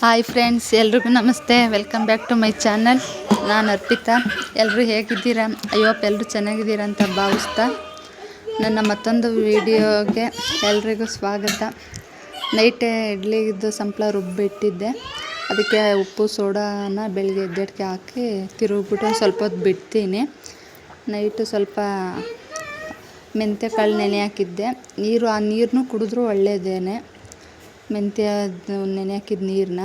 Hi friends, ಎಲ್ರಿಗೂ ನಮಸ್ತೆ. Welcome back to my channel. ನಾನು ಅರ್ಪಿತಾ. ಎಲ್ಲರೂ ಹೇಗಿದ್ದೀರಾ? ಅಯ್ಯೋಪ್ ಎಲ್ಲರೂ ಚೆನ್ನಾಗಿದ್ದೀರಾ ಅಂತ ಭಾವಿಸ್ತಾ ನನ್ನ ಮತ್ತೊಂದು ವಿಡಿಯೋಗೆ ಎಲ್ರಿಗೂ ಸ್ವಾಗತ. ನೈಟೇ ಇಡ್ಲಿದು ಸಂಪ್ಳ ರುಬ್ಬಿಟ್ಟಿದ್ದೆ. ಅದಕ್ಕೆ ಉಪ್ಪು ಸೋಡಾನ ಬೆಳಗ್ಗೆ ಎದ್ದೇಳಕ್ಕೆ ಹಾಕಿ ತಿರುಗಿಬಿಟ್ಟು ಸ್ವಲ್ಪ ಹೊತ್ತು ಬಿಡ್ತೀನಿ. ನೈಟು ಸ್ವಲ್ಪ ಮೆಂತ್ಯ ಕಾಳು ನೆನೆ ಹಾಕಿದ್ದೆ. ಆ ನೀರನ್ನು ಕುಡಿದ್ರೂ ಒಳ್ಳೆಯದೇನೆ. ಮೆಂತ್ಯ ನೆನೆ ಹಾಕಿದ ನೀರನ್ನ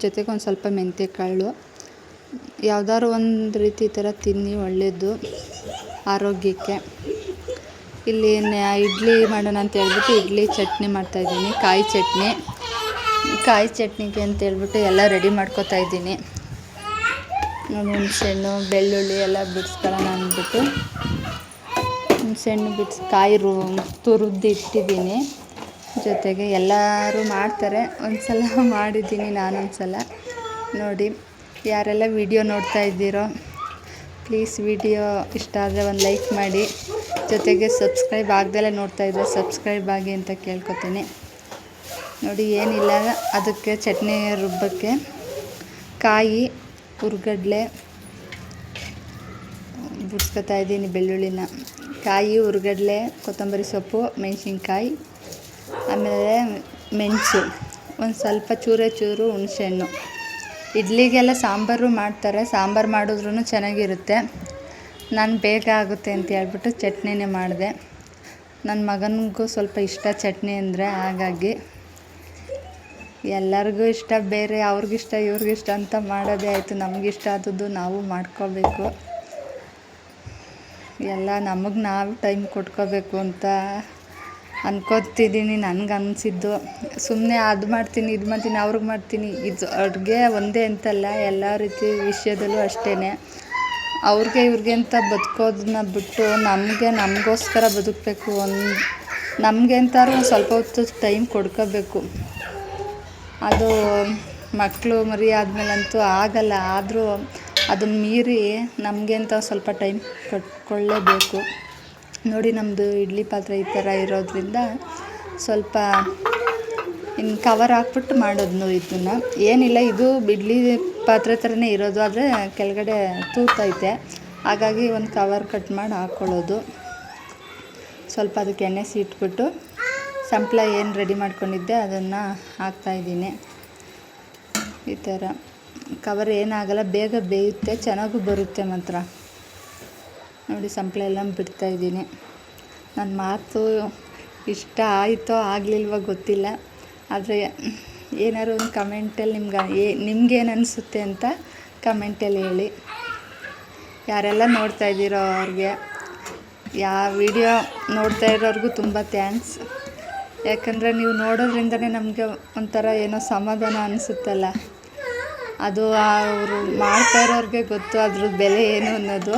ಜೊತೆಗೆ ಒಂದು ಸ್ವಲ್ಪ ಮೆಂತ್ಯ ಕಾಳು, ಯಾವುದಾದ್ರು ಒಂದು ರೀತಿ ಈ ಥರ ತಿನ್ನಿ, ಒಳ್ಳೆಯದು ಆರೋಗ್ಯಕ್ಕೆ. ಇಲ್ಲಿ ಇಡ್ಲಿ ಮಾಡೋಣ ಅಂತ ಹೇಳ್ಬಿಟ್ಟು ಇಡ್ಲಿ ಚಟ್ನಿ ಮಾಡ್ತಾಯಿದ್ದೀನಿ. ಕಾಯಿ ಚಟ್ನಿಗೆ ಅಂತ ಹೇಳ್ಬಿಟ್ಟು ಎಲ್ಲ ರೆಡಿ ಮಾಡ್ಕೊತಾ ಇದ್ದೀನಿ. ಹುಣಸೆಹಣ್ಣು, ಬೆಳ್ಳುಳ್ಳಿ ಎಲ್ಲ ಬಿಡಿಸ್ಕೊಳ್ಳೋಣ ಅಂದ್ಬಿಟ್ಟು ಹುಣಸೆಹಣ್ಣು ಕಾಯಿ ತುರಿದು ಇಟ್ಟಿದ್ದೀನಿ. ಜೊತೆಗೆ ಎಲ್ಲರೂ ಮಾಡ್ತಾರೆ, ಒಂದು ಸಲ ಮಾಡಿದ್ದೀನಿ ನಾನೊಂದು ಸಲ. ನೋಡಿ, ಯಾರೆಲ್ಲ ವಿಡಿಯೋ ನೋಡ್ತಾ ಇದ್ದೀರೋ ಪ್ಲೀಸ್ ವಿಡಿಯೋ ಇಷ್ಟ ಆದರೆ ಒಂದು ಲೈಕ್ ಮಾಡಿ. ಜೊತೆಗೆ ಸಬ್ಸ್ಕ್ರೈಬ್ ಆಗದೆಲ್ಲ ನೋಡ್ತಾ ಇದ್ದರೆ ಸಬ್ಸ್ಕ್ರೈಬ್ ಆಗಿ ಅಂತ ಕೇಳ್ಕೊತೀನಿ. ನೋಡಿ, ಏನಿಲ್ಲ, ಅದಕ್ಕೆ ಚಟ್ನಿ ರುಬ್ಬಕ್ಕೆ ಕಾಯಿ, ಹುರ್ಗಡ್ಲೆ ಬಿಡಿಸ್ಕೊತಾ ಇದ್ದೀನಿ. ಬೆಳ್ಳುಳ್ಳಿನ, ಕಾಯಿ, ಹುರ್ಗಡ್ಲೆ, ಕೊತ್ತಂಬರಿ ಸೊಪ್ಪು, ಮೆಣಸಿನ್ಕಾಯಿ, ಆಮೇಲೆ ಮೆಣಸು, ಒಂದು ಸ್ವಲ್ಪ ಚೂರು ಹುಣಸೆಹಣ್ಣು. ಇಡ್ಲಿಗೆಲ್ಲ ಸಾಂಬಾರು ಮಾಡ್ತಾರೆ, ಸಾಂಬಾರು ಮಾಡಿದ್ರೂ ಚೆನ್ನಾಗಿರುತ್ತೆ. ನಾನು ಬೇಗ ಆಗುತ್ತೆ ಅಂತ ಹೇಳ್ಬಿಟ್ಟು ಚಟ್ನಿನೇ ಮಾಡಿದೆ. ನನ್ನ ಮಗನಿಗೂ ಸ್ವಲ್ಪ ಇಷ್ಟ ಚಟ್ನಿ ಅಂದರೆ, ಹಾಗಾಗಿ ಎಲ್ಲರಿಗೂ ಇಷ್ಟ ಬೇರೆ, ಅವ್ರಿಗಿಷ್ಟ ಇವ್ರಿಗಿಷ್ಟ ಅಂತ ಮಾಡೋದೇ ಆಯಿತು. ನಮಗಿಷ್ಟ ಆದದ್ದು ನಾವು ಮಾಡ್ಕೋಬೇಕು. ಎಲ್ಲ ನಮಗೆ ನಾವು ಟೈಮ್ ಕೊಟ್ಕೋಬೇಕು ಅಂತ ಅನ್ಕೋತಿದ್ದೀನಿ. ನನಗನ್ಸಿದ್ದು ಸುಮ್ಮನೆ ಅದು ಮಾಡ್ತೀನಿ ಇದು ಮಾಡ್ತೀನಿ ಅವ್ರಿಗೆ ಮಾಡ್ತೀನಿ. ಇದು ಅಡುಗೆ ಒಂದೇ ಅಂತಲ್ಲ, ಎಲ್ಲ ರೀತಿ ವಿಷಯದಲ್ಲೂ ಅಷ್ಟೇ. ಅವ್ರಿಗೆ ಇವ್ರಿಗೆ ಅಂತ ಬದುಕೋದನ್ನ ಬಿಟ್ಟು ನಮಗೋಸ್ಕರ ಬದುಕಬೇಕು. ನಮಗೆ ಅಂತಾದ್ರೂ ಸ್ವಲ್ಪ ಹೊತ್ತು ಟೈಮ್ ಕೊಡ್ಕೋಬೇಕು. ಅದು ಮಕ್ಕಳು ಮರಿ ಆದಮೇಲಂತೂ ಆಗಲ್ಲ. ಆದರೂ ಅದನ್ನು ಮೀರಿ ನಮಗೆ ಅಂತ ಸ್ವಲ್ಪ ಟೈಮ್ ಕೊಟ್ಕೊಳ್ಳೇಬೇಕು. ನೋಡಿ, ನಮ್ಮದು ಇಡ್ಲಿ ಪಾತ್ರೆ ಈ ಥರ ಇರೋದ್ರಿಂದ ಸ್ವಲ್ಪ ಇನ್ನು ಕವರ್ ಹಾಕ್ಬಿಟ್ಟು ಮಾಡೋದು. ಇದನ್ನು ಏನಿಲ್ಲ, ಇದು ಇಡ್ಲಿ ಪಾತ್ರೆ ಥರನೇ ಇರೋದು, ಆದರೆ ಕೆಳಗಡೆ ತೂತೈತೆ. ಹಾಗಾಗಿ ಒಂದು ಕವರ್ ಕಟ್ ಮಾಡಿ ಹಾಕ್ಕೊಳ್ಳೋದು. ಸ್ವಲ್ಪ ಅದಕ್ಕೆ ಎಣ್ಣೆ ಇಟ್ಬಿಟ್ಟು ಸಂಪ್ಳ ಏನು ರೆಡಿ ಮಾಡ್ಕೊಂಡಿದ್ದೆ ಅದನ್ನು ಹಾಕ್ತಾಯಿದ್ದೀನಿ. ಈ ಥರ ಕವರ್ ಏನಾಗಲ್ಲ, ಬೇಗ ಬೇಯುತ್ತೆ, ಚೆನ್ನಾಗೂ ಬರುತ್ತೆ ಮಾತ್ರ. ನೋಡಿ, ಸಂಪ್ಳ ಎಲ್ಲ ಬಿಡ್ತಾಯಿದ್ದೀನಿ. ನನ್ನ ಮಾತು ಇಷ್ಟ ಆಯಿತೋ ಆಗಲಿಲ್ವೋ ಗೊತ್ತಿಲ್ಲ, ಆದರೆ ಏನಾದ್ರು ಒಂದು ಕಮೆಂಟಲ್ಲಿ ನಿಮ್ಗೇನು ಅನಿಸುತ್ತೆ ಅಂತ ಕಮೆಂಟಲ್ಲಿ ಹೇಳಿ. ಯಾರೆಲ್ಲ ನೋಡ್ತಾ ಇದ್ದೀರೋ ಅವ್ರಿಗೆ, ವಿಡಿಯೋ ನೋಡ್ತಾ ಇರೋರಿಗೂ ತುಂಬ ಥ್ಯಾಂಕ್ಸ್. ಯಾಕಂದರೆ ನೀವು ನೋಡೋದ್ರಿಂದನೇ ನಮಗೆ ಒಂಥರ ಏನೋ ಸಮಾಧಾನ ಅನಿಸುತ್ತಲ್ಲ. ಅದು ಅವರು ಮಾಡ್ತಾ ಇರೋರಿಗೆ ಗೊತ್ತು ಅದ್ರದ್ದು ಬೆಲೆ ಏನು ಅನ್ನೋದು.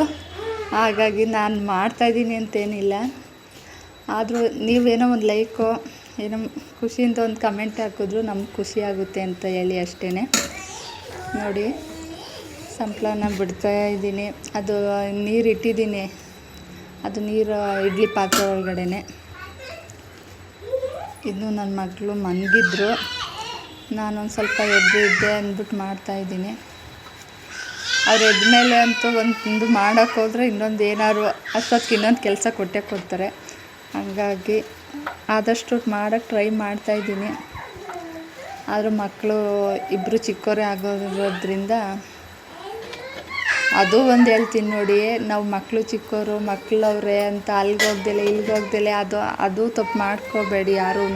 ಹಾಗಾಗಿ ನಾನು ಮಾಡ್ತಾಯಿದ್ದೀನಿ ಅಂತೇನಿಲ್ಲ, ಆದರೂ ನೀವೇನೋ ಒಂದು ಲೈಕೋ ಏನೋ ಖುಷಿಯಿಂದ ಒಂದು ಕಮೆಂಟ್ ಹಾಕಿದ್ರು ನಮ್ಗೆ ಖುಷಿ ಆಗುತ್ತೆ ಅಂತ ಹೇಳಿ ಅಷ್ಟೇ. ನೋಡಿ, ಸಂಪ್ಳನ ಬಿಡ್ತಾಯಿದ್ದೀನಿ. ಅದು ನೀರು ಇಟ್ಟಿದ್ದೀನಿ, ಅದು ನೀರು ಇಡ್ಲಿ ಪಾತ್ರೆ ಒಳಗಡೆ. ಇನ್ನು ನನ್ನ ಮಕ್ಕಳು ಮಲಗಿದ್ರು, ನಾನೊಂದು ಸ್ವಲ್ಪ ಎದ್ದಿದ್ದೆ ಅಂದ್ಬಿಟ್ಟು ಮಾಡ್ತಾಯಿದ್ದೀನಿ. ಅವ್ರು ಎದ್ಮೇಲೆ ಅಂತೂ ಒಂದು ಮಾಡೋಕ್ಕೆ ಹೋದರೆ ಇನ್ನೊಂದು ಏನಾದ್ರು ಅಷ್ಟೊತ್ತಿಗೆ ಇನ್ನೊಂದು ಕೆಲಸ ಕೊಡ್ತಾರೆ. ಹಾಗಾಗಿ ಆದಷ್ಟು ಮಾಡೋಕ್ಕೆ ಟ್ರೈ ಮಾಡ್ತಾಯಿದ್ದೀನಿ. ಆದರೂ ಮಕ್ಕಳು ಇಬ್ಬರು ಚಿಕ್ಕವರೇ ಆಗೋದ್ರಿಂದ ಅದು ಒಂದು ಹೇಳ್ತೀನಿ ನೋಡಿ, ನಾವು ಮಕ್ಕಳು ಚಿಕ್ಕವರು, ಮಕ್ಕಳವ್ರೆ ಅಂತ ಇಲ್ಲಿಗೋಗ್ದಲೆ ಅದು ತಪ್ಪು ಮಾಡ್ಕೋಬೇಡಿ ಯಾರೂ.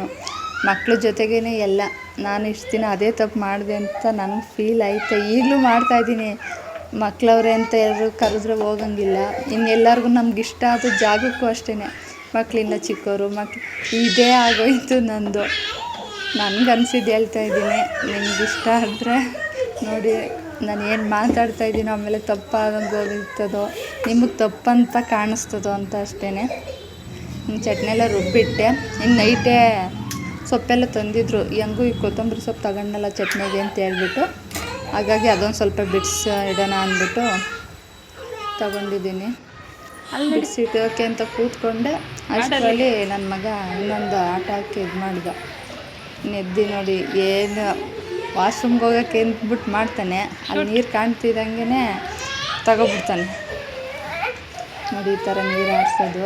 ಮಕ್ಕಳ ಜೊತೆಗೇ ಎಲ್ಲ. ನಾನು ಇಷ್ಟು ದಿನ ಅದೇ ತಪ್ಪು ಮಾಡಿದೆ ಅಂತ ನನಗೆ ಫೀಲ್ ಐತೆ. ಈಗಲೂ ಮಾಡ್ತಾಯಿದ್ದೀನಿ. ಮಕ್ಕಳವ್ರೆ ಅಂತ ಎಲ್ಲರೂ ಕರೆದ್ರೆ ಹೋಗಂಗಿಲ್ಲ. ಇನ್ನೆಲ್ಲರಿಗೂ ನಮಗಿಷ್ಟ ಆದ ಜಾಗಕ್ಕೂ ಅಷ್ಟೇ. ಮಕ್ಕಳಿಂದ ಚಿಕ್ಕವರು ಇದೇ ಆಗೋಯ್ತು ನಂದು. ನನಗನ್ಸಿದ್ದು ಹೇಳ್ತಾಯಿದ್ದೀನಿ. ನಿಮಗಿಷ್ಟ ಆದರೆ ನೋಡಿ, ನಾನು ಏನು ಮಾತಾಡ್ತಾಯಿದ್ದೀನೋ ಆಮೇಲೆ ತಪ್ಪಾಗೋಗಿರ್ತದೋ, ನಿಮಗೆ ತಪ್ಪಂತ ಕಾಣಿಸ್ತದೋ ಅಂತ ಅಷ್ಟೇ. ಚಟ್ನಿ ಎಲ್ಲ ರುಬ್ಬಿಟ್ಟೆ. ಇನ್ನು ನೈಟೇ ಸೊಪ್ಪೆಲ್ಲ ತಂದಿದ್ರು, ಹೆಂಗೂ ಈ ಕೊತ್ತಂಬರಿ ಸೊಪ್ಪು ತಗೊಂಡಲ್ಲ ಚಟ್ನಿಗೆ ಅಂತ ಹೇಳ್ಬಿಟ್ಟು, ಹಾಗಾಗಿ ಅದೊಂದು ಸ್ವಲ್ಪ ಇಡೋಣ ಅಂದ್ಬಿಟ್ಟು ತಗೊಂಡಿದ್ದೀನಿ. ಬಿಡಿಸಿಡೋಕ್ಕೆ ಅಂತ ಕೂತ್ಕೊಂಡೆ. ಅಷ್ಟರಲ್ಲಿ ನನ್ನ ಮಗ ಇನ್ನೊಂದು ಆಟ ಹಾಕಿ ಇದು ಮಾಡಿದ. ನೆದ್ದಿ ನೋಡಿ, ಏನು ವಾಶ್ರೂಮ್ಗೆ ಹೋಗೋಕ್ಕೆ ಅಂದ್ಬಿಟ್ಟು ಮಾಡ್ತಾನೆ, ಅಲ್ಲಿ ನೀರು ಕಾಣ್ತಿದ್ದಂಗೆ ತಗೊಬಿಡ್ತಾನೆ. ನೋಡಿ ಈ ಥರ ನೀರು ಆಡಿಸೋದು,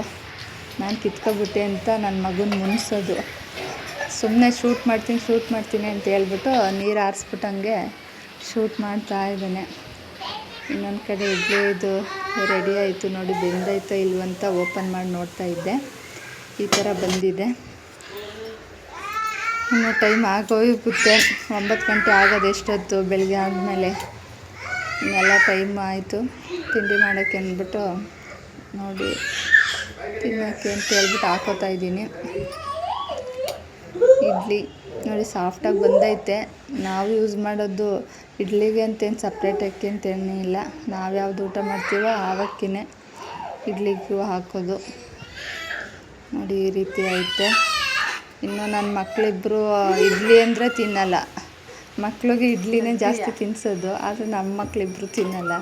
ನಾನು ಕಿತ್ಕೊಬಿಟ್ಟೆ ಅಂತ ನನ್ನ ಮಗನ ಮುನ್ಸೋದು. ಸುಮ್ಮನೆ ಶೂಟ್ ಮಾಡ್ತೀನಿ ಅಂತ ಹೇಳ್ಬಿಟ್ಟು ನೀರು ಆರಿಸ್ಬಿಟ್ಟಂಗೆ ಶೂಟ್ ಮಾಡ್ತಾ ಇದ್ದಾನೆ. ಇನ್ನೊಂದು ಕಡೆ ಇಡ್ಲಿದು ರೆಡಿ ಆಯಿತು ನೋಡಿ, ಬೆಂದೈತಾ ಇಲ್ವಂತ ಓಪನ್ ಮಾಡಿ ನೋಡ್ತಾ ಇದ್ದೆ. ಈ ಥರ ಬಂದಿದೆ. ಇನ್ನು ಟೈಮ್ ಆಗೋಗುತ್ತೆ, 9 ಗಂಟೆ ಆಗೋದು ಎಷ್ಟೊತ್ತು ಬೆಳಗ್ಗೆ ಆದಮೇಲೆ. ಇನ್ನೆಲ್ಲ ಟೈಮ್ ಆಯಿತು ತಿಂಡಿ ಮಾಡೋಕ್ಕೆ ಅಂದ್ಬಿಟ್ಟು ನೋಡಿ ತಿನ್ನೋಕ್ಕೆ ಅಂತ ಹೇಳ್ಬಿಟ್ಟು ಹಾಕೋತಾ ಇದ್ದೀನಿ. ಇಡ್ಲಿ ನೋಡಿ ಸಾಫ್ಟಾಗಿ ಬಂದೈತೆ. ನಾವು ಯೂಸ್ ಮಾಡೋದು ಇಡ್ಲಿಗೆ ಅಂತೇನು ಸಪ್ರೇಟ್ ಅಕ್ಕಿ ಅಂತೇನಿಲ್ಲ, ನಾವು ಯಾವ್ದು ಊಟ ಮಾಡ್ತೀವೋ ಆವಕ್ಕಿನೇ ಇಡ್ಲಿಗೂ ಹಾಕೋದು. ನೋಡಿ ಈ ರೀತಿ ಐತೆ. ಇನ್ನು ನನ್ನ ಮಕ್ಕಳಿಬ್ಬರು ಇಡ್ಲಿ ಅಂದರೆ ತಿನ್ನಲ್ಲ, ಮಕ್ಳಿಗೆ ಇಡ್ಲಿನೇ ಜಾಸ್ತಿ ತಿನ್ನಿಸೋದು, ಆದರೆ ನಮ್ಮ ಮಕ್ಕಳಿಬ್ರು ತಿನ್ನಲ್ಲ.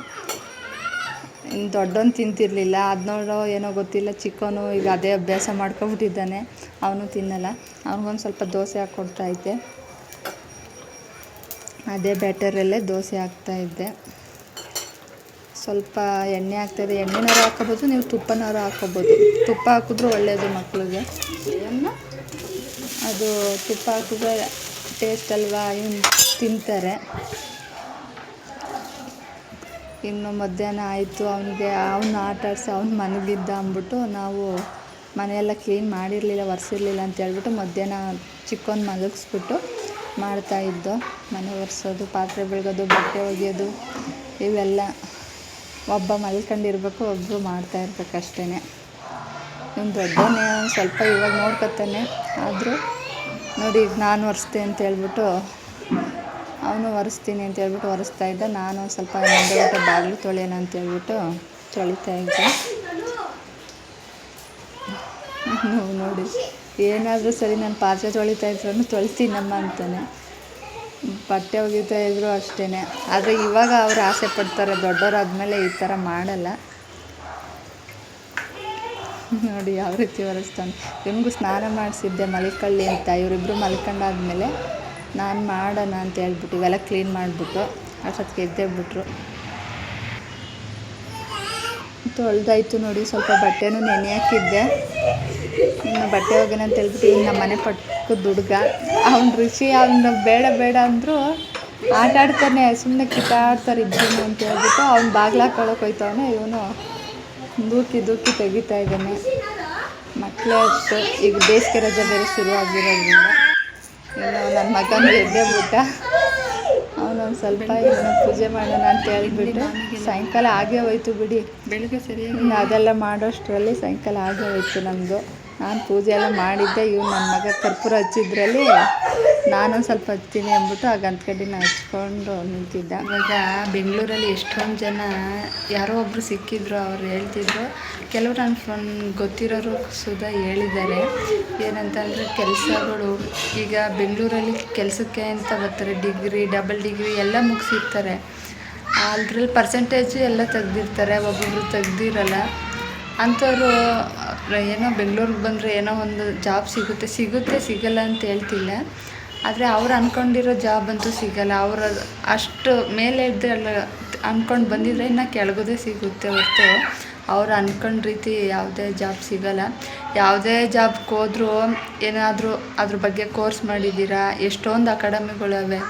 ಇನ್ನು ದೊಡ್ಡವನು ತಿಂತಿರಲಿಲ್ಲ, ಅದು ನೋಡೋ ಏನೋ ಗೊತ್ತಿಲ್ಲ, ಚಿಕ್ಕವನು ಈಗ ಅದೇ ಅಭ್ಯಾಸ ಮಾಡ್ಕೊಬಿಟ್ಟಿದ್ದಾನೆ, ಅವನು ತಿನ್ನಲ್ಲ. ಅವ್ನಿಗೊಂದು ಸ್ವಲ್ಪ ದೋಸೆ ಹಾಕ್ಕೊಡ್ತಾಯಿದ್ದೆ, ಅದೇ ಬ್ಯಾಟರಲ್ಲೇ ದೋಸೆ ಹಾಕ್ತಾಯಿದ್ದೆ. ಸ್ವಲ್ಪ ಎಣ್ಣೆ ಹಾಕ್ತಾಯಿದ್ದೆ, ಎಣ್ಣೆನಾರು ಹಾಕ್ಕೋಬೋದು, ನೀವು ತುಪ್ಪನಾರು ಹಾಕ್ಕೋಬೋದು. ತುಪ್ಪ ಹಾಕಿದ್ರೂ ಒಳ್ಳೆಯದು ಮಕ್ಕಳಿಗೆ, ಅದು ತುಪ್ಪ ಹಾಕಿದ್ರೆ ಟೇಸ್ಟ್ ಅಲ್ವಾ, ಇವ್ನು ತಿಂತಾರೆ. ಇನ್ನು ಮಧ್ಯಾಹ್ನ ಆಯಿತು, ಅವನಿಗೆ ಅವನ್ನ ಆಟ ಆಡಿಸಿ ಅವ್ನು ಮನಗಿದ್ದ ಅಂದ್ಬಿಟ್ಟು ನಾವು ಮನೆಯೆಲ್ಲ ಕ್ಲೀನ್ ಮಾಡಿರಲಿಲ್ಲ, ಒರೆಸಿರ್ಲಿಲ್ಲ ಅಂತ ಹೇಳ್ಬಿಟ್ಟು ಮಧ್ಯಾಹ್ನ ಚಿಕ್ಕವನ್ನ ಮಲಗಿಸ್ಬಿಟ್ಟು ಮಾಡ್ತಾಯಿದ್ದೋ. ಮನೆ ಒರೆಸೋದು, ಪಾತ್ರೆ ಬೆಳಗೋದು, ಬಟ್ಟೆ ಒಗೆಯೋದು ಇವೆಲ್ಲ ಒಬ್ಬ ಮಲ್ಕೊಂಡಿರ್ಬೇಕು, ಒಬ್ಬರು ಮಾಡ್ತಾಯಿರ್ಬೇಕು ಅಷ್ಟೇ. ಇವ್ನು ದೊಡ್ಡವನೇ, ಸ್ವಲ್ಪ ಇವಾಗ ನೋಡ್ಕೊತಾನೆ, ಆದರೂ ನೋಡಿ ಈಗ ನಾನು ಒರೆಸ್ತೆ ಅಂತ ಹೇಳ್ಬಿಟ್ಟು ಅವನು ಒರೆಸ್ತೀನಿ ಅಂತ ಹೇಳ್ಬಿಟ್ಟು ಒರೆಸ್ತಾ ಇದ್ದ. ನಾನು ಸ್ವಲ್ಪ ಮುಂದೆ ಬಾಗಿಲು ತೊಳೆಯೋಣ ಅಂತ ಹೇಳ್ಬಿಟ್ಟು ತೊಳಿತಾ ಇದ್ದೆ. ನೋಡಿ ಏನಾದರೂ ಸರಿ ನಾನು ಪಾತ್ರೆ ತೊಳಿತಾ ಇದ್ರೂ ತೊಳಿತೀನಮ್ಮ ಅಂತಾನೆ, ಬಟ್ಟೆ ಒಗಿತಾ ಇದ್ರು ಅಷ್ಟೇ. ಆದರೆ ಇವಾಗ ಅವರು ಆಸೆ ಪಡ್ತಾರೆ, ದೊಡ್ಡವರಾದ್ಮೇಲೆ ಈ ಥರ ಮಾಡಲ್ಲ. ನೋಡಿ ಯಾವ ರೀತಿ ಒರೆಸ್ತಾನೆ. ಇವನಿಗೂ ಸ್ನಾನ ಮಾಡಿಸಿದ್ದೆ ಮಲ್ಕೊಳ್ಳಿ ಅಂತ, ಇವರಿಬ್ಬರು ಮಲ್ಕೊಂಡಾದ್ಮೇಲೆ ನಾನು ಮಾಡೋಣ ಅಂತ ಹೇಳ್ಬಿಟ್ಟು ಇವೆಲ್ಲ ಕ್ಲೀನ್ ಮಾಡಿಬಿಟ್ಟು ಅಷ್ಟೊತ್ತಿಗೆ ಎದ್ದೇಳ್ಬಿಟ್ರು. ತೊಳೆದಾಯ್ತು ನೋಡಿ, ಸ್ವಲ್ಪ ಬಟ್ಟೆನೂ ನೆನೆ ಹಾಕಿದ್ದೆ. ಇನ್ನು ಬಟ್ಟೆ ಹೋಗೋಣ ಅಂತ ಹೇಳ್ಬಿಟ್ಟು ಇನ್ನು ನಮ್ಮ ಮನೆ ಪಕ್ಕದ ಹುಡುಗ ಅವ್ನು ಋಷಿ, ಅವನು ಬೇಡ ಅಂದರೂ ಆಟ ಆಡ್ತಾನೆ, ಸುಮ್ಮನೆ ಕಿತ್ತಾಡ್ತಾರೆ ಇಬ್ಬರು ಅಂತ ಹೇಳ್ಬಿಟ್ಟು ಅವ್ನು ಬಾಗ್ಲು ಹಾಕೊಳಕ್ಕೆ ಹೋಯ್ತವನೆ, ಇವನು ದೂಕಿ ತೆಗಿತಾ ಇದ್ದಾನೆ. ಮಕ್ಕಳೇ ಅಷ್ಟು, ಈಗ ಬೇಸಿಗೆ ರಜೆ ಬೇರೆ ಶುರು ಆಗಿರೋದ್ರಿಂದ ಇನ್ನು ನನ್ನ ಮಗನೂ ಎದ್ದೇಳ್ಬಿಟ್ಟ. ಅವನೊಂದು ಸ್ವಲ್ಪ ಇವನು ಪೂಜೆ ಮಾಡೋಣ ಅಂತ ಹೇಳ್ಬಿಟ್ಟು ಸಾಯಂಕಾಲ ಆಗೇ ಹೋಯ್ತು ಬಿಡಿ, ಬೆಳಗ್ಗೆ ಸರಿಯಾಗಿ ಅದೆಲ್ಲ ಮಾಡೋಷ್ಟರಲ್ಲಿ ಸಾಯಂಕಾಲ ಆಗೇ ಹೋಯ್ತು ನಮ್ಮದು. ನಾನು ಪೂಜೆ ಎಲ್ಲ ಮಾಡಿದ್ದೆ, ಇವ್ನು ನನ್ನ ಮಗ ಕರ್ಪೂರ ಹಚ್ಚಿದ್ರಲ್ಲಿ ನಾನೊಂದು ಸ್ವಲ್ಪ ಹಚ್ತೀನಿ ಅಂದ್ಬಿಟ್ಟು ಆ ಗಂತ್ಕಡ್ಡಿನ ಹಚ್ಕೊಂಡು ನಿಂತಿದ್ದ. ಇವಾಗ ಬೆಂಗಳೂರಲ್ಲಿ ಎಷ್ಟೊಂದು ಜನ ಯಾರೋ ಒಬ್ಬರು ಸಿಕ್ಕಿದ್ರು, ಅವ್ರು ಹೇಳ್ತಿದ್ರು, ಕೆಲವರು ನನ್ನ ಗೊತ್ತಿರೋರು ಸುಧಾ ಹೇಳಿದ್ದಾರೆ ಏನಂತಂದರೆ ಕೆಲಸಗಳು ಈಗ ಬೆಂಗಳೂರಲ್ಲಿ ಕೆಲಸಕ್ಕೆ ಅಂತ ಬರ್ತಾರೆ, ಡಿಗ್ರಿ ಡಬಲ್ ಡಿಗ್ರಿ ಎಲ್ಲ ಮುಗಿಸಿರ್ತಾರೆ, ಅದ್ರಲ್ಲಿ ಪರ್ಸೆಂಟೇಜು ಎಲ್ಲ ತೆಗ್ದಿರ್ತಾರೆ, ಒಬ್ಬೊಬ್ಬರು ತೆಗ್ದಿರಲ್ಲ. ಅಂಥವ್ರು ಏನೋ ಬೆಂಗಳೂರಿಗೆ ಬಂದರೆ ಏನೋ ಒಂದು ಜಾಬ್ ಸಿಗುತ್ತೆ ಸಿಗಲ್ಲ ಅಂತ ಹೇಳ್ತಿಲ್ಲ, ಆದರೆ ಅವ್ರು ಅಂದ್ಕೊಂಡಿರೋ ಜಾಬ್ ಅಂತೂ ಸಿಗಲ್ಲ. ಅವರು ಅಷ್ಟು ಮೇಲೆ ಇದ್ದಲ್ಲ ಅಂದ್ಕೊಂಡು ಬಂದಿದ್ರೆ ಇನ್ನು ಕೆಳಗೋದೇ ಸಿಗುತ್ತೆ ಹೊರತು ಅವ್ರು ಅಂದ್ಕೊಂಡ ರೀತಿ ಯಾವುದೇ ಜಾಬ್ ಸಿಗಲ್ಲ. ಯಾವುದೇ ಜಾಬ್ಗೆ ಹೋದ್ರೂ ಏನಾದರೂ ಅದ್ರ ಬಗ್ಗೆ ಕೋರ್ಸ್ ಮಾಡಿದ್ದೀರಾ, ಎಷ್ಟೊಂದು ಅಕಾಡೆಮಿಗಳವೆ,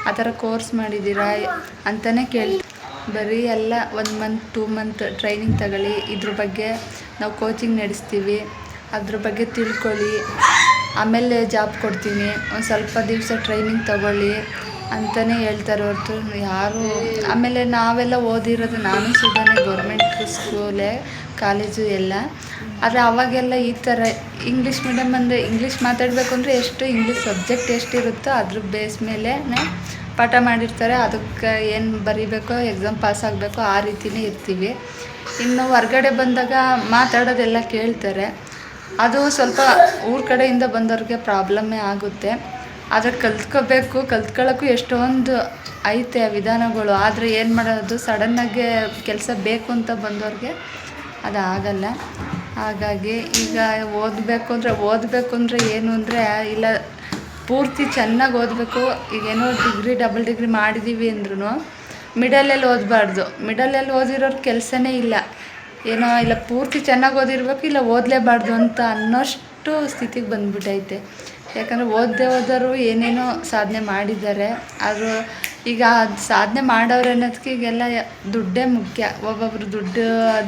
ಆ ಥರ ಕೋರ್ಸ್ ಮಾಡಿದ್ದೀರಾ ಅಂತಲೇ ಬರೀ ಎಲ್ಲ 1 ಮಂತ್ 2 ಮಂತ್ ಟ್ರೈನಿಂಗ್ ತಗೊಳ್ಳಿ, ಇದ್ರ ಬಗ್ಗೆ ನಾವು ಕೋಚಿಂಗ್ ನಡೆಸ್ತೀವಿ, ಅದ್ರ ಬಗ್ಗೆ ತಿಳ್ಕೊಳ್ಳಿ, ಆಮೇಲೆ ಜಾಬ್ ಕೊಡ್ತೀನಿ, ಒಂದು ಸ್ವಲ್ಪ ದಿವಸ ಟ್ರೈನಿಂಗ್ ತಗೊಳ್ಳಿ ಅಂತಲೇ ಹೇಳ್ತಾರೆ ಹೊರತು ಯಾರು. ಆಮೇಲೆ ನಾವೆಲ್ಲ ಓದಿರೋದು, ನಾನು ಸುಧಾನೆ ಗೌರ್ಮೆಂಟ್ ಸ್ಕೂಲೇ ಕಾಲೇಜು ಎಲ್ಲ, ಆದರೆ ಅವಾಗೆಲ್ಲ ಈ ಥರ ಇಂಗ್ಲೀಷ್ ಮೀಡಿಯಮ್ ಅಂದರೆ ಇಂಗ್ಲೀಷ್ ಮಾತಾಡಬೇಕು ಅಂದರೆ ಎಷ್ಟು ಇಂಗ್ಲೀಷ್ ಸಬ್ಜೆಕ್ಟ್ ಎಷ್ಟಿರುತ್ತೋ ಅದ್ರ ಬೇಸ್ ಮೇಲೆ ಪಾಠ ಮಾಡಿರ್ತಾರೆ, ಅದಕ್ಕೆ ಏನು ಬರೀಬೇಕೋ ಎಕ್ಸಾಮ್ ಪಾಸ್ ಆಗಬೇಕೋ ಆ ರೀತಿಯೇ ಇರ್ತೀವಿ. ಇನ್ನು ಹೊರ್ಗಡೆ ಬಂದಾಗ ಮಾತಾಡೋದೆಲ್ಲ ಕೇಳ್ತಾರೆ, ಅದು ಸ್ವಲ್ಪ ಊರ ಕಡೆಯಿಂದ ಬಂದವ್ರಿಗೆ ಪ್ರಾಬ್ಲಮ್ಮೇ ಆಗುತ್ತೆ. ಆದರೆ ಕಲ್ತ್ಕೊಳ್ಳೋಕ್ಕೂ ಎಷ್ಟೊಂದು ಐತೆ ವಿಧಾನಗಳು, ಆದರೆ ಏನು ಮಾಡೋದು, ಸಡನ್ನಾಗೆ ಕೆಲಸ ಬೇಕು ಅಂತ ಬಂದವ್ರಿಗೆ ಅದು ಆಗಲ್ಲ. ಹಾಗಾಗಿ ಈಗ ಓದಬೇಕು ಅಂದರೆ ಏನು ಅಂದರೆ ಇಲ್ಲ ಪೂರ್ತಿ ಚೆನ್ನಾಗಿ ಓದಬೇಕು. ಈಗೇನೋ ಡಬಲ್ ಡಿಗ್ರಿ ಮಾಡಿದ್ದೀವಿ ಅಂದ್ರೂ ಮಿಡಲಲ್ಲಿ ಓದಬಾರ್ದು. ಮಿಡಲಲ್ಲಿ ಓದಿರೋರು ಕೆಲಸನೇ ಇಲ್ಲ, ಏನೋ ಇಲ್ಲ ಪೂರ್ತಿ ಚೆನ್ನಾಗಿ ಓದಿರ್ಬೇಕು, ಇಲ್ಲ ಓದಲೇಬಾರ್ದು ಅಂತ ಅನ್ನೋಷ್ಟು ಸ್ಥಿತಿಗೆ ಬಂದ್ಬಿಟ್ಟೈತೆ. ಯಾಕಂದರೆ ಓದದೇ ಹೋದವರು ಏನೇನೋ ಸಾಧನೆ ಮಾಡಿದ್ದಾರೆ. ಆದರೂ ಈಗ ಸಾಧನೆ ಮಾಡೋರು ಅನ್ನೋದಕ್ಕೆ ಈಗೆಲ್ಲ ದುಡ್ಡೇ ಮುಖ್ಯ. ಒಬ್ಬೊಬ್ರು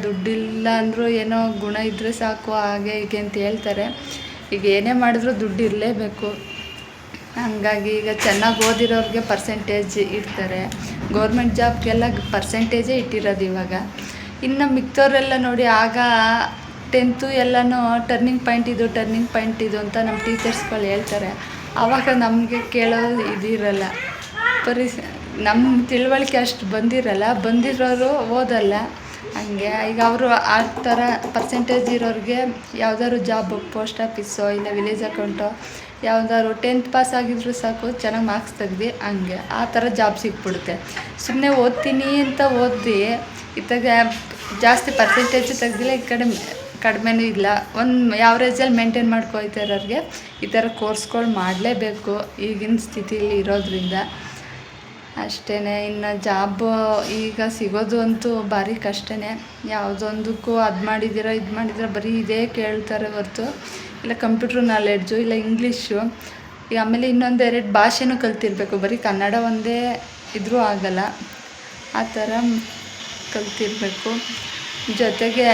ದುಡ್ಡಿಲ್ಲ ಅಂದರೂ ಏನೋ ಗುಣ ಇದ್ದರೆ ಸಾಕು, ಹಾಗೆ ಹೀಗೆ ಅಂತ ಹೇಳ್ತಾರೆ. ಈಗ ಏನೇ ಮಾಡಿದ್ರೂ ದುಡ್ಡು ಇರಲೇಬೇಕು. ಹಂಗಾಗಿ ಈಗ ಚೆನ್ನಾಗಿ ಓದಿರೋರಿಗೆ ಪರ್ಸೆಂಟೇಜ್ ಇಡ್ತಾರೆ. ಗೌರ್ಮೆಂಟ್ ಜಾಬ್ಗೆಲ್ಲ ಪರ್ಸೆಂಟೇಜೇ ಇಟ್ಟಿರೋದು ಇವಾಗ. ಇನ್ನು ಮಿಕ್ತವರೆಲ್ಲ ನೋಡಿ, ಆಗ 10th ಎಲ್ಲನೂ ಟರ್ನಿಂಗ್ ಪಾಯಿಂಟ್ ಇದು ಅಂತ ನಮ್ಮ ಟೀಚರ್ಸ್ಗಳು ಹೇಳ್ತಾರೆ. ಆವಾಗ ನಮಗೆ ಕೇಳೋದು ಇದಿರಲ್ಲ, ನಮ್ಮ ತಿಳುವಳಿಕೆ ಅಷ್ಟು ಬಂದಿರೋರು ಓದಲ್ಲ. ಹಂಗೆ ಈಗ ಅವರು ಆ ಥರ ಪರ್ಸೆಂಟೇಜ್ ಇರೋರಿಗೆ ಯಾವ್ದಾದ್ರು ಜಾಬ್, ಪೋಸ್ಟ್ ಆಫೀಸೋ ಇಲ್ಲ ವಿಲೇಜ್ ಅಕೌಂಟೋ ಯಾವ್ದಾದ್ರು 10th ಪಾಸ್ ಆಗಿದ್ರು ಸಾಕು, ಚೆನ್ನಾಗಿ ಮಾರ್ಕ್ಸ್ ತೆಗ್ದು ಹಂಗೆ ಆ ಥರ ಜಾಬ್ ಸಿಕ್ಬಿಡುತ್ತೆ. ಸುಮ್ಮನೆ ಓದ್ತೀನಿ ಅಂತ ಓದಿ ಇತ್ತಾಗ ಜಾಸ್ತಿ ಪರ್ಸೆಂಟೇಜ್ ತೆಗ್ದಿಲ್ಲ, ಈ ಕಡೆ ಕಡಿಮೆನೂ ಇಲ್ಲ, ಒಂದು ಯಾವ್ರೇಜಲ್ಲಿ ಮೇಂಟೈನ್ ಮಾಡ್ಕೊಳ್ತಾ ಇರೋರಿಗೆ ಈ ಥರ ಕೋರ್ಸ್ಗಳು ಮಾಡಲೇಬೇಕು ಈಗಿನ ಸ್ಥಿತಿಲಿ ಇರೋದ್ರಿಂದ. ಅಷ್ಟೇ. ಇನ್ನು ಜಾಬ್ ಈಗ ಸಿಗೋದು ಅಂತೂ ಭಾರಿ ಕಷ್ಟನೇ. ಯಾವುದೊಂದಕ್ಕೂ ಇದು ಮಾಡಿದ್ದೀರಾ ಬರೀ ಇದೇ ಕೇಳ್ತಾರೆ ಹೊರ್ತು ಇಲ್ಲ ಕಂಪ್ಯೂಟ್ರ್ ನಾಲೆಡ್ಜು ಇಲ್ಲ ಇಂಗ್ಲೀಷು. ಈಗ ಆಮೇಲೆ ಇನ್ನೊಂದು 2 ಭಾಷೆನೂ ಕಲ್ತಿರ್ಬೇಕು. ಬರೀ ಕನ್ನಡ ಒಂದೇ ಇದ್ರೂ ಆಗಲ್ಲ, ಆ ಥರ ಕಲ್ತಿರ್ಬೇಕು. ಜೊತೆಗೆ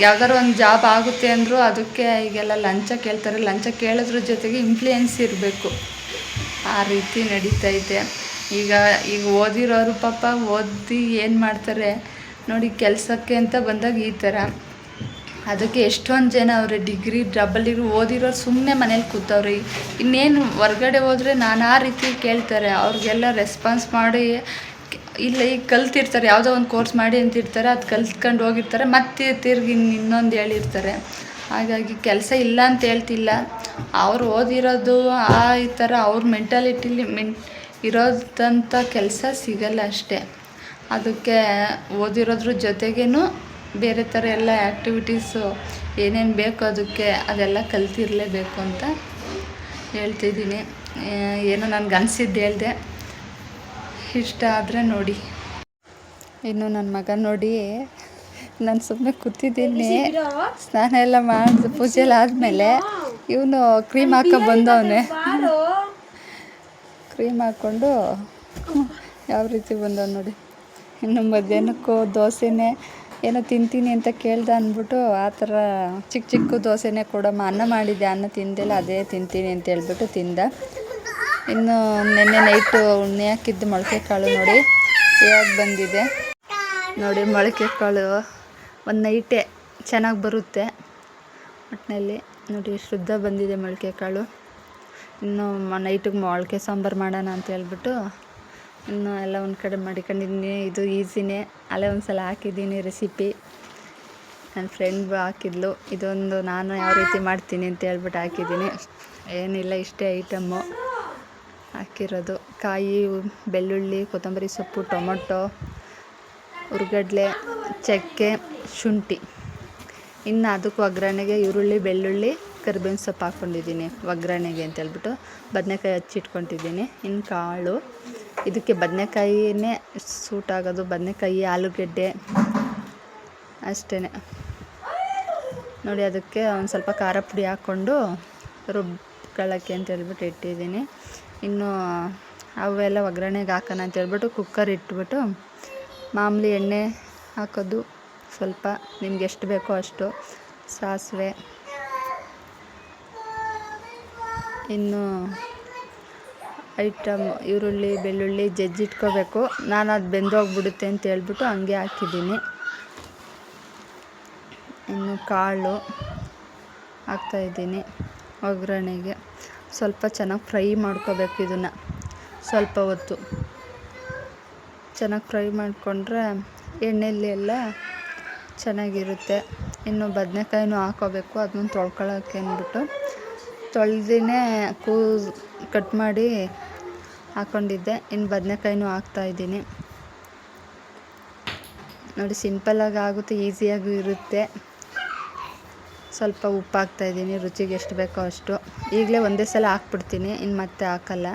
ಯಾವ್ದಾದ್ರು ಒಂದು ಜಾಬ್ ಆಗುತ್ತೆ ಅಂದರೂ ಅದಕ್ಕೆ ಈಗೆಲ್ಲ ಲಂಚ ಕೇಳ್ತಾರೆ. ಲಂಚ ಕೇಳೋದ್ರ ಜೊತೆಗೆ ಇನ್ಫ್ಲೂಯೆನ್ಸ್ ಇರಬೇಕು, ಆ ರೀತಿ ನಡೀತೈತೆ. ಈಗ ಓದಿರೋರು ಪಾಪ ಓದಿ ಏನು ಮಾಡ್ತಾರೆ ನೋಡಿ, ಕೆಲಸಕ್ಕೆ ಅಂತ ಬಂದಾಗ ಈ ಥರ. ಅದಕ್ಕೆ ಎಷ್ಟೊಂದು ಜನ ಅವರೇ ಡಬಲ್ ಡಿಗ್ರಿ ಓದಿರೋರು ಸುಮ್ಮನೆ ಮನೇಲಿ ಕೂತವ್ರೆ. ಇನ್ನೇನು ಹೊರ್ಗಡೆ ಹೋದರೆ ನಾನಾ ರೀತಿ ಕೇಳ್ತಾರೆ. ಅವ್ರಿಗೆಲ್ಲ ರೆಸ್ಪಾನ್ಸ್ ಮಾಡಿ ಇಲ್ಲ ಈಗ ಕಲ್ತಿರ್ತಾರೆ, ಯಾವುದೋ ಒಂದು ಕೋರ್ಸ್ ಮಾಡಿ ಅಂತಿರ್ತಾರೆ, ಅದು ಕಲ್ತ್ಕೊಂಡು ಹೋಗಿರ್ತಾರೆ, ಮತ್ತೆ ತಿರ್ಗಿ ಇನ್ನೊಂದು ಹೇಳಿರ್ತಾರೆ. ಹಾಗಾಗಿ ಕೆಲಸ ಇಲ್ಲ ಅಂತ ಹೇಳ್ತಿಲ್ಲ, ಅವ್ರು ಓದಿರೋದು ಈ ಥರ ಅವ್ರ ಮೆಂಟಾಲಿಟಿಲಿ ಇರೋದಂಥ ಕೆಲಸ ಸಿಗಲ್ಲ ಅಷ್ಟೇ. ಅದಕ್ಕೆ ಓದಿರೋದ್ರ ಜೊತೆಗೇನು ಬೇರೆ ಥರ ಎಲ್ಲ ಆ್ಯಕ್ಟಿವಿಟೀಸು ಏನೇನು ಬೇಕು ಅದಕ್ಕೆ ಅದೆಲ್ಲ ಕಲ್ತಿರಲೇಬೇಕು ಅಂತ ಹೇಳ್ತಿದ್ದೀನಿ. ಏನೋ ನನಗೆ ಅನಿಸಿದ್ದು ಹೇಳಿದೆ. ಇಷ್ಟ ಆದರೆ ನೋಡಿ. ಇನ್ನು ನನ್ನ ಮಗ ನೋಡಿ, ನಾನು ಸುಮ್ಮನೆ ಕೂತಿದ್ದೀನಿ, ಸ್ನಾನ ಎಲ್ಲ ಮಾಡಿದ ಪೂಜೆ ಎಲ್ಲ ಆದಮೇಲೆ ಇವನು ಕ್ರೀಮ್ ಹಾಕೋ ಬಂದವನೇ. ಕ್ರೀಮ್ ಹಾಕ್ಕೊಂಡು ಯಾವ ರೀತಿ ಬಂದವ ನೋಡಿ. ಇನ್ನು ಮಧ್ಯಾಹ್ನಕ್ಕೂ ದೋಸೆನೇ ಏನೋ ತಿಂತೀನಿ ಅಂತ ಕೇಳ್ದೆ ಅಂದ್ಬಿಟ್ಟು ಆ ಥರ ಚಿಕ್ಕ ದೋಸೆನೇ ಕೊಡಮ್ಮ, ಅನ್ನ ಮಾಡಿದ್ದೆ, ಅನ್ನ ತಿಂದಿಲ್ಲ, ಅದೇ ತಿಂತೀನಿ ಅಂತ ಹೇಳ್ಬಿಟ್ಟು ತಿಂದ. ಇನ್ನು ನೆನ್ನೆ ನೈಟು ಉಣ್ಣೆ ಹಾಕಿದ್ದು ಮೊಳಕೆ ಕಾಳು ನೋಡಿ ಹೇಗೆ ಬಂದಿದೆ ನೋಡಿ. ಮೊಳಕೆ ಕಾಳು ಒಂದು ನೈಟೇ ಚೆನ್ನಾಗಿ ಬರುತ್ತೆ ಒಟ್ಟಿನಲ್ಲಿ ನೋಡಿ, ಶುದ್ಧ ಬಂದಿದೆ ಮೊಳಕೆ ಕಾಳು. ಇನ್ನು ನೈಟಿಗೆ ಮೊಳಕೆ ಸಾಂಬಾರು ಮಾಡೋಣ ಅಂತ ಹೇಳ್ಬಿಟ್ಟು ಇನ್ನು ಎಲ್ಲ ಒಂದು ಕಡೆ ಮಾಡಿಕೊಂಡಿದ್ದೀನಿ. ಇದು ಈಸಿನೇ, ಅಲ್ಲೇ ಒಂದು ಸಲ ಹಾಕಿದ್ದೀನಿ ರೆಸಿಪಿ. ನನ್ನ ಫ್ರೆಂಡ್ ಹಾಕಿದ್ಲು, ಇದೊಂದು ನಾನು ಯಾವ ರೀತಿ ಮಾಡ್ತೀನಿ ಅಂತ ಹೇಳ್ಬಿಟ್ಟು ಹಾಕಿದ್ದೀನಿ. ಏನಿಲ್ಲ, ಇಷ್ಟೇ ಐಟಮ್ಮು ಹಾಕಿರೋದು. ಕಾಯಿ, ಬೆಳ್ಳುಳ್ಳಿ, ಕೊತ್ತಂಬರಿ ಸೊಪ್ಪು, ಟೊಮೊಟೊ, ಹುರ್ಗಡ್ಲೆ, ಚಕ್ಕೆ, ಶುಂಠಿ. ಇನ್ನು ಅದಕ್ಕೆ ಒಗ್ಗರಣೆಗೆ ಈರುಳ್ಳಿ, ಬೆಳ್ಳುಳ್ಳಿ, ಕರಿಬೇವಿನ ಸೊಪ್ಪು ಹಾಕ್ಕೊಂಡಿದ್ದೀನಿ ಒಗ್ಗರಣೆಗೆ ಅಂತ ಹೇಳ್ಬಿಟ್ಟು. ಬದನೆಕಾಯಿ ಹಚ್ಚಿಟ್ಕೊತಿದ್ದೀನಿ. ಇನ್ನು ಕಾಳು, ಇದಕ್ಕೆ ಬದನೆಕಾಯಿನೇ ಸೂಟ್ ಆಗೋದು. ಬದನೆಕಾಯಿ, ಆಲೂಗೆಡ್ಡೆ ಅಷ್ಟೇ ನೋಡಿ. ಅದಕ್ಕೆ ಒಂದು ಸ್ವಲ್ಪ ಖಾರ ಪುಡಿ ಹಾಕ್ಕೊಂಡು ರುಬ್ಕೊಳ್ಳೋಕ್ಕೆ ಅಂತ ಹೇಳ್ಬಿಟ್ಟು ಇಟ್ಟಿದ್ದೀನಿ. ಇನ್ನು ಅವೆಲ್ಲ ಒಗ್ಗರಣೆಗೆ ಹಾಕೋಣ ಅಂತ ಹೇಳ್ಬಿಟ್ಟು ಕುಕ್ಕರ್ ಇಟ್ಬಿಟ್ಟು ಮಾಮೂಲಿ ಎಣ್ಣೆ ಹಾಕೋದು, ಸ್ವಲ್ಪ ನಿಮ್ಗೆ ಎಷ್ಟು ಬೇಕೋ ಅಷ್ಟು ಸಾಸಿವೆ, ಇನ್ನು ಐಟಮ್ ಈರುಳ್ಳಿ, ಬೆಳ್ಳುಳ್ಳಿ ಜಜ್ಜಿಟ್ಕೋಬೇಕು. ನಾನು ಅದು ಬೆಂದೋಗ್ಬಿಡುತ್ತೆ ಅಂತ ಹೇಳ್ಬಿಟ್ಟು ಹಂಗೆ ಹಾಕಿದ್ದೀನಿ. ಇನ್ನು ಕಾಳು ಹಾಕ್ತಾಯಿದ್ದೀನಿ ಒಗ್ಗರಣೆಗೆ. ಸ್ವಲ್ಪ ಚೆನ್ನಾಗಿ ಫ್ರೈ ಮಾಡ್ಕೋಬೇಕು. ಇದನ್ನು ಸ್ವಲ್ಪ ಹೊತ್ತು ಚೆನ್ನಾಗಿ ಫ್ರೈ ಮಾಡಿಕೊಂಡ್ರೆ ಎಣ್ಣೆಯಲ್ಲಿ ಎಲ್ಲ ಚೆನ್ನಾಗಿರುತ್ತೆ. ಇನ್ನು ಬದನೆಕಾಯಿನೂ ಹಾಕೋಬೇಕು, ಅದನ್ನು ತೊಳ್ಕೊಳ್ಳೋಕ್ಕೆ ಅಂದ್ಬಿಟ್ಟು ತೊಳೆದಿನೇ ಕಟ್ ಮಾಡಿ ಹಾಕ್ಕೊಂಡಿದ್ದೆ. ಇನ್ನು ಬದನೆಕಾಯಿನೂ ಹಾಕ್ತಾಯಿದ್ದೀನಿ ನೋಡಿ. ಸಿಂಪಲ್ಲಾಗಿ ಆಗುತ್ತೆ, ಈಸಿಯಾಗೂ ಇರುತ್ತೆ. ಸ್ವಲ್ಪ ಉಪ್ಪು ಹಾಕ್ತಾಯಿದ್ದೀನಿ, ರುಚಿಗೆ ಎಷ್ಟು ಬೇಕೋ ಅಷ್ಟು. ಈಗಲೇ ಒಂದೇ ಸಲ ಹಾಕ್ಬಿಡ್ತೀನಿ, ಇನ್ನು ಮತ್ತೆ ಹಾಕಲ್ಲ.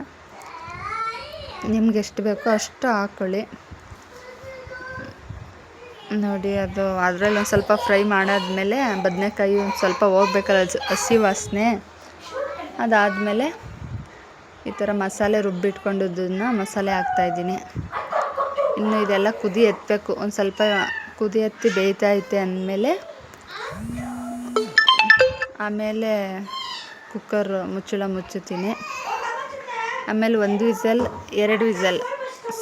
ನಿಮ್ಗೆ ಎಷ್ಟು ಬೇಕೋ ಅಷ್ಟು ಹಾಕ್ಕೊಳ್ಳಿ. ನೋಡಿ, ಅದು ಅದರಲ್ಲಿ ಒಂದು ಸ್ವಲ್ಪ ಫ್ರೈ ಮಾಡಾದ್ಮೇಲೆ ಬದನೆಕಾಯಿ ಒಂದು ಸ್ವಲ್ಪ ಹೋಗ್ಬೇಕಲ್ಲ ಹಸಿ ವಾಸನೆ. ಅದಾದಮೇಲೆ ಈ ಥರ ಮಸಾಲೆ ರುಬ್ಬಿಟ್ಕೊಂಡಿದ್ದನ್ನು ಮಸಾಲೆ ಹಾಕ್ತಾಯಿದ್ದೀನಿ. ಇನ್ನು ಇದೆಲ್ಲ ಕುದಿ ಎತ್ತಬೇಕು. ಒಂದು ಸ್ವಲ್ಪ ಕುದಿ ಎತ್ತಿ ಬೇಯ್ತೈತೆ ಅಂದಮೇಲೆ ಆಮೇಲೆ ಕುಕ್ಕರ್ ಮುಚ್ಚಳ ಮುಚ್ಚುತ್ತೀನಿ. ಆಮೇಲೆ 1 ವಿಸಲ್ 2 ವಿಸಲ್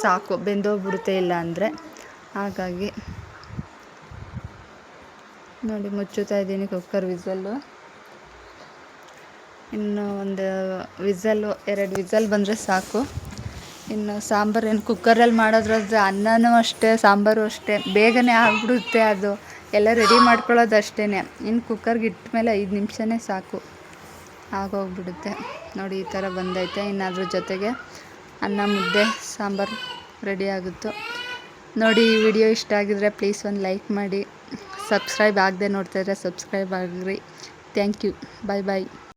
ಸಾಕು, ಬೆಂದೋಗ್ಬಿಡುತ್ತೆ. ಇಲ್ಲ ಅಂದರೆ ಹಾಗಾಗಿ ನೋಡಿ ಮುಚ್ಚುತ್ತಾ ಇದ್ದೀನಿ ಕುಕ್ಕರ್ ವಿಸಲ್ಲು. ಇನ್ನು ಒಂದು ವಿಸಲ್ಲು 2 ವಿಸಲ್ ಬಂದರೆ ಸಾಕು. ಇನ್ನು ಸಾಂಬಾರು ಏನು ಕುಕ್ಕರಲ್ಲಿ ಮಾಡೋದ್ರದ್ದು ಅನ್ನನೂ ಅಷ್ಟೇ, ಸಾಂಬಾರು ಅಷ್ಟೇ ಬೇಗನೆ ಆಗಿಬಿಡುತ್ತೆ. ಅದು ಎಲ್ಲ ರೆಡಿ ಮಾಡ್ಕೊಳ್ಳೋದು ಅಷ್ಟೇ. ಇನ್ನು ಕುಕ್ಕರ್ಗೆ ಇಟ್ಟ ಮೇಲೆ 5 ನಿಮಿಷನೇ ಸಾಕು, ಆಗೋಗ್ಬಿಡುತ್ತೆ. ನೋಡಿ ಈ ಥರ ಬಂದೈತೆ. ಇನ್ನು ಅದ್ರ ಜೊತೆಗೆ ಅನ್ನ, ಮುದ್ದೆ, ಸಾಂಬಾರು ರೆಡಿ ಆಗುತ್ತೋ. ನೋಡಿ, ಈ ವಿಡಿಯೋ ಇಷ್ಟ ಆಗಿದ್ರೆ ಪ್ಲೀಸ್ ಒಂದು ಲೈಕ್ ಮಾಡಿ. ಸಬ್ಸ್ಕ್ರೈಬ್ ಆಗದೆ ನೋಡ್ತಾಯಿದ್ರೆ ಸಬ್ಸ್ಕ್ರೈಬ್ ಆಗಿರಿ. Thank you. Bye bye.